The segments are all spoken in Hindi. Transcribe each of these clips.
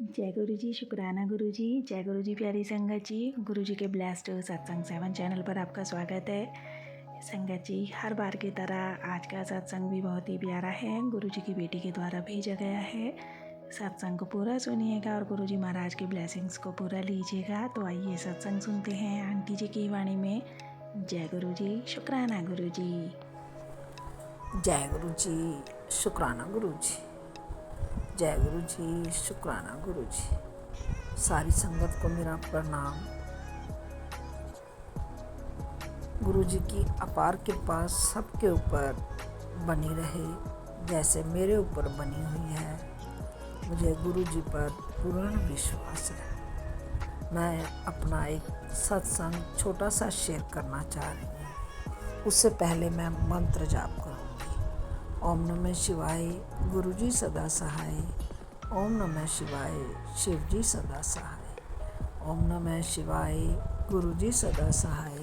जय गुरु जी, शुक्राना गुरु जी। जय गुरु जी प्यारी संगत जी। गुरु जी के ब्लेस्ड सत्संग 7 चैनल पर आपका स्वागत है। संगत जी, हर बार की तरह आज का सत्संग भी बहुत ही प्यारा है। गुरु जी की बेटी के द्वारा भेजा गया है। सत्संग को पूरा सुनिएगा और गुरु जी महाराज की ब्लेसिंग्स को पूरा लीजिएगा। तो आइए सत्संग सुनते हैं आंटी जी की वाणी में। जय गुरु जी, शुक्राना गुरु जी। जय गुरु जी, शुक्राना गुरु जी। जय गुरु जी, शुक्राना गुरु जी। सारी संगत को मेरा प्रणाम। गुरु जी की अपार कृपा सबके ऊपर बनी रहे जैसे मेरे ऊपर बनी हुई है। मुझे गुरु जी पर पूर्ण विश्वास है। मैं अपना एक सत्संग छोटा सा शेयर करना चाह रही हूँ। उससे पहले मैं मंत्र जाप करूँगी। ओम नमः शिवाय, गुरु जी सदा सहाय। ओम नमः शिवाय, शिव जी सदा सहाय। ओम नमः शिवाय, गुरु जी सदा सहाय।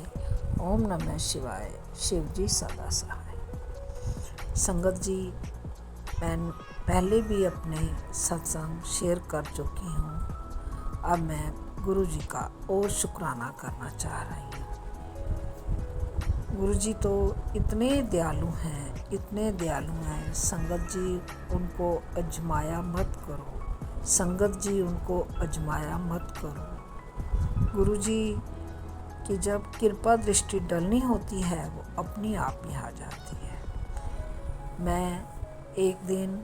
ओम नमः शिवाय, शिव जी सदा सहाय। संगत जी, मैं पहले भी अपने सत्संग शेयर कर चुकी हूँ। अब मैं गुरु जी का और शुक्राना करना चाह रही हूँ। गुरु जी तो इतने दयालु हैं, इतने दयालु हैं। संगत जी, उनको अजमाया मत करो। संगत जी, उनको अजमाया मत करो। गुरु जी की जब कृपा दृष्टि डलनी होती है वो अपनी आप ही आ जाती है। मैं एक दिन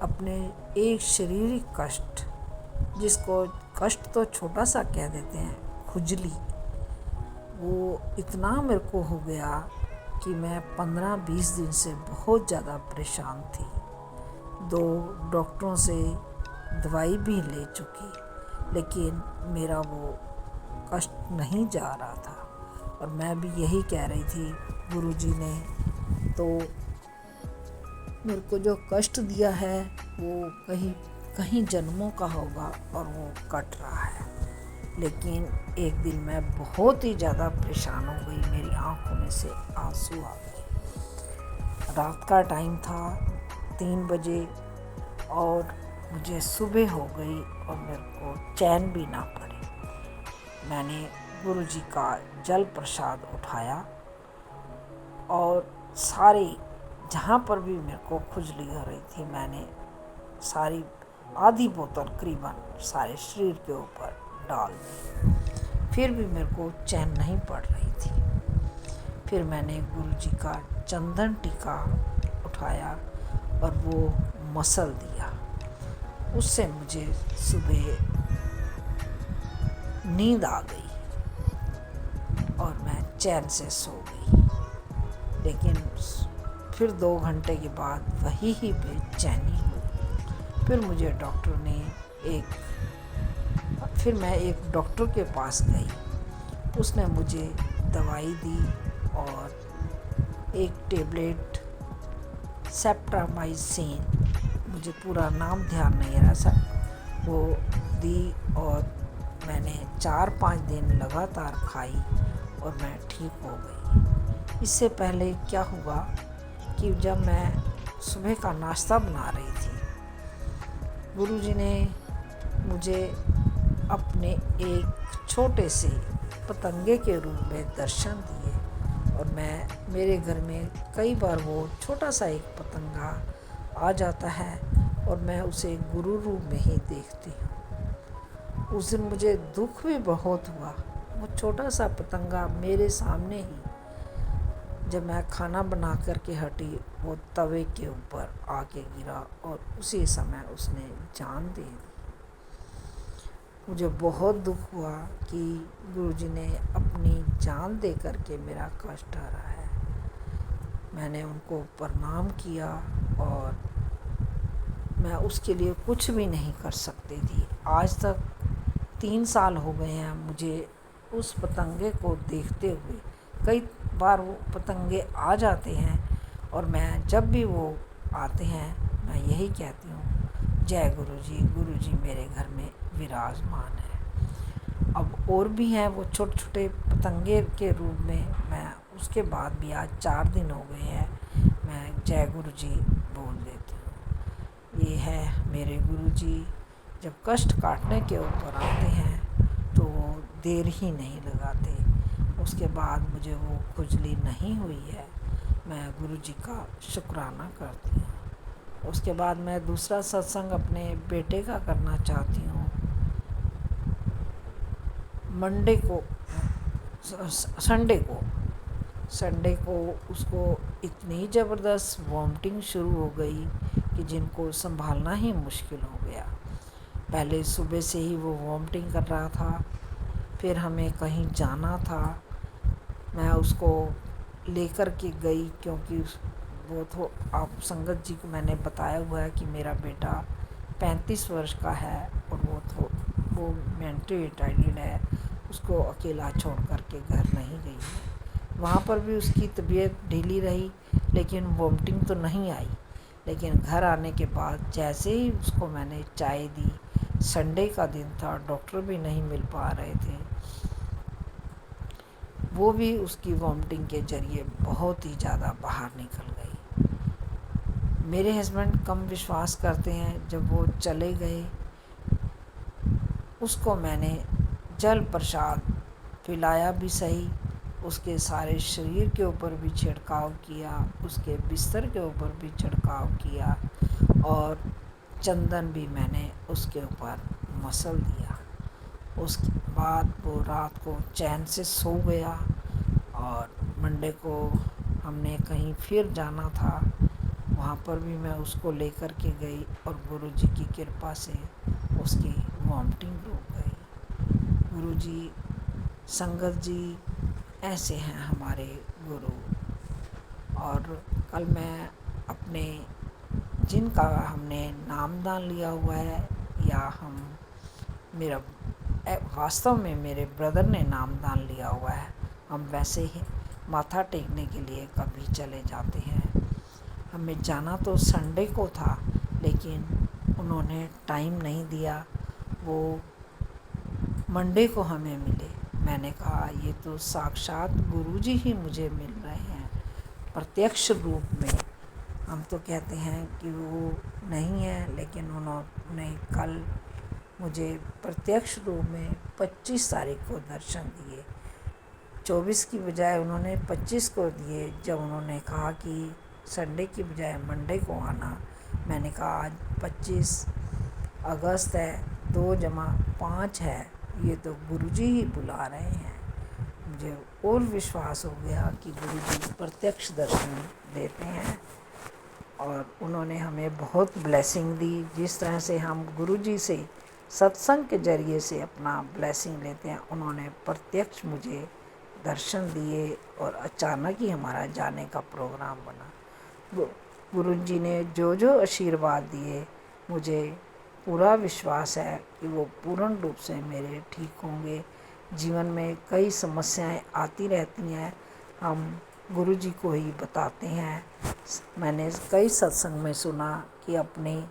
अपने एक शारीरिक कष्ट, जिसको कष्ट तो छोटा सा कह देते हैं, खुजली, वो इतना मेरे को हो गया कि मैं 15-20 दिन से बहुत ज़्यादा परेशान थी। 2 डॉक्टरों से दवाई भी ले चुकी, लेकिन मेरा वो कष्ट नहीं जा रहा था। और मैं भी यही कह रही थी, गुरु जी ने तो मेरे को जो कष्ट दिया है वो कहीं कहीं जन्मों का होगा और वो कट रहा है। लेकिन एक दिन मैं बहुत ही ज़्यादा परेशान हो गई। मेरी आंखों में से आंसू आ गए। रात का टाइम था, 3 बजे, और मुझे सुबह हो गई और मेरे को चैन भी ना पड़ी। मैंने गुरु जी का जल प्रसाद उठाया और सारी, जहाँ पर भी मेरे को खुजली हो रही थी, मैंने सारी आधी बोतल करीबन सारे शरीर के ऊपर डाल दी। फिर भी मेरे को चैन नहीं पड़ रही थी। फिर मैंने गुरु जी का चंदन टीका उठाया और वो मसल दिया। उससे मुझे सुबह नींद आ गई और मैं चैन से सो गई। लेकिन फिर 2 घंटे के बाद वही ही बेचैनी हुई। फिर मुझे डॉक्टर ने फिर मैं एक डॉक्टर के पास गई। उसने मुझे दवाई दी और एक टेबलेट सेप्टामाइसिन, मुझे पूरा नाम ध्यान नहीं रहा सर, वो दी और मैंने 4-5 दिन लगातार खाई और मैं ठीक हो गई। इससे पहले क्या हुआ कि जब मैं सुबह का नाश्ता बना रही थी, गुरु जी ने मुझे अपने एक छोटे से पतंगे के रूप में दर्शन दिए। और मेरे घर में कई बार वो छोटा सा एक पतंगा आ जाता है और मैं उसे गुरु रूप में ही देखती हूँ। उस दिन मुझे दुख भी बहुत हुआ। वो छोटा सा पतंगा मेरे सामने ही, जब मैं खाना बना करके हटी, वो तवे के ऊपर आके गिरा और उसी समय उसने जान दे दी। मुझे बहुत दुख हुआ कि गुरुजी ने अपनी जान दे करके मेरा कष्ट हरा है। मैंने उनको प्रणाम किया और मैं उसके लिए कुछ भी नहीं कर सकती थी। आज तक 3 साल हो गए हैं मुझे उस पतंगे को देखते हुए। कई बार वो पतंगे आ जाते हैं और मैं जब भी वो आते हैं मैं यही कहती हूँ, जय गुरु जी मेरे घर में विराजमान है। अब और भी हैं वो छोटे छोटे पतंगे के रूप में। मैं उसके बाद भी आज 4 दिन हो गए हैं मैं जय गुरु जी बोल देती हूँ। ये है मेरे गुरु जी, जब कष्ट काटने के ऊपर आते हैं तो वो देर ही नहीं लगाते। उसके बाद मुझे वो खुजली नहीं हुई है, मैं गुरु जी का शुक्राना करती हूँ। उसके बाद मैं दूसरा सत्संग अपने बेटे का करना चाहती हूँ। मंडे को संडे को उसको इतनी ज़बरदस्त वॉमिटिंग शुरू हो गई कि जिनको संभालना ही मुश्किल हो गया। पहले सुबह से ही वो वॉमिटिंग कर रहा था, फिर हमें कहीं जाना था, मैं उसको लेकर के गई क्योंकि वो तो आप संगत जी को मैंने बताया हुआ है कि मेरा बेटा 35 वर्ष का है और वो मेंटली रिटार्डेड है। उसको अकेला छोड़ कर के घर नहीं गई है। वहाँ पर भी उसकी तबीयत ढीली रही, लेकिन वॉमिटिंग तो नहीं आई। लेकिन घर आने के बाद जैसे ही उसको मैंने चाय दी, संडे का दिन था, डॉक्टर भी नहीं मिल पा रहे थे, वो भी उसकी वॉमिटिंग के जरिए बहुत ही ज़्यादा बाहर निकल गई। मेरे हस्बैंड कम विश्वास करते हैं। जब वो चले गए, उसको मैंने जल प्रसाद पिलाया भी सही, उसके सारे शरीर के ऊपर भी छिड़काव किया, उसके बिस्तर के ऊपर भी छिड़काव किया और चंदन भी मैंने उसके ऊपर मसल दिया। उसके बाद वो रात को चैन से सो गया और मंडे को हमने कहीं फिर जाना था, वहाँ पर भी मैं उसको लेकर के गई और गुरु जी की कृपा से उसकी वॉमिटिंग रुक गई। गुरु जी, संगत जी ऐसे हैं हमारे गुरु। और कल मैं अपने जिनका हमने नामदान लिया हुआ है, या मेरा वास्तव में मेरे ब्रदर ने नामदान लिया हुआ है, हम वैसे ही माथा टेकने के लिए कभी चले जाते हैं। हमें जाना तो संडे को था, लेकिन उन्होंने टाइम नहीं दिया, वो मंडे को हमें मिले। मैंने कहा ये तो साक्षात गुरुजी ही मुझे मिल रहे हैं प्रत्यक्ष रूप में। हम तो कहते हैं कि वो नहीं है, लेकिन उन्होंने कल मुझे प्रत्यक्ष रूप में 25 तारीख को दर्शन दिए। 24 की बजाय उन्होंने 25 को दिए। जब उन्होंने कहा कि संडे की बजाय मंडे को आना, मैंने कहा आज 25 अगस्त है, 2 जमा 5 है, ये तो गुरुजी ही बुला रहे हैं। मुझे और विश्वास हो गया कि गुरुजी प्रत्यक्ष दर्शन देते हैं और उन्होंने हमें बहुत ब्लेसिंग दी। जिस तरह से हम गुरुजी से सत्संग के जरिए से अपना ब्लेसिंग लेते हैं, उन्होंने प्रत्यक्ष मुझे दर्शन दिए और अचानक ही हमारा जाने का प्रोग्राम बना। गुरुजी ने जो जो आशीर्वाद दिए, मुझे पूरा विश्वास है कि वो पूर्ण रूप से मेरे ठीक होंगे। जीवन में कई समस्याएं आती रहती हैं, हम गुरुजी को ही बताते हैं। मैंने कई सत्संग में सुना कि अपने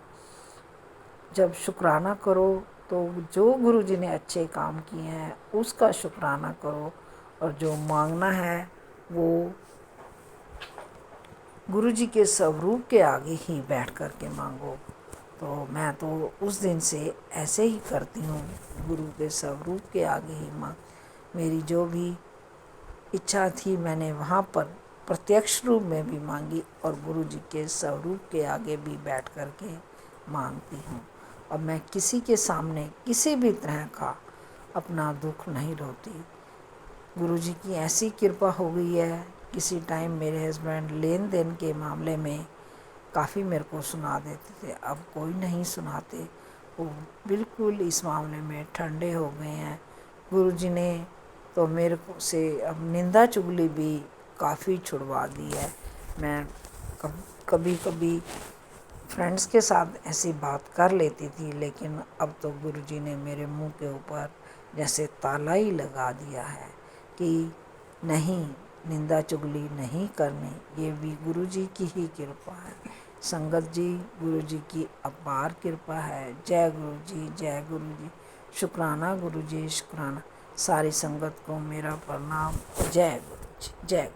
जब शुक्राना करो तो जो गुरुजी ने अच्छे काम किए हैं उसका शुक्राना करो, और जो मांगना है वो गुरुजी के स्वरूप के आगे ही बैठ कर के मांगो। तो मैं तो उस दिन से ऐसे ही करती हूँ, गुरु के स्वरूप के आगे ही मांग। मेरी जो भी इच्छा थी मैंने वहाँ पर प्रत्यक्ष रूप में भी मांगी और गुरु जी के स्वरूप के आगे भी बैठ कर के मांगती हूँ। अब मैं किसी के सामने किसी भी तरह का अपना दुख नहीं रोती। गुरु जी की ऐसी कृपा हो गई है, किसी टाइम मेरे हस्बैंड लेन देन के मामले में काफ़ी मेरे को सुना देते थे, अब कोई नहीं सुनाते। वो बिल्कुल इस मामले में ठंडे हो गए हैं। गुरुजी ने तो मेरे को से अब निंदा चुगली भी काफ़ी छुड़वा दी है। मैं कभी कभी फ्रेंड्स के साथ ऐसी बात कर लेती थी, लेकिन अब तो गुरुजी ने मेरे मुंह के ऊपर जैसे ताला ही लगा दिया है कि नहीं, निंदा चुगली नहीं करनी। ये भी गुरुजी की ही कृपा है। संगत जी, गुरुजी की अपार कृपा है। जय गुरुजी, जय गुरुजी। शुक्राना गुरुजी, शुक्राना। सारी संगत को मेरा प्रणाम। जय गुरुजी, जय।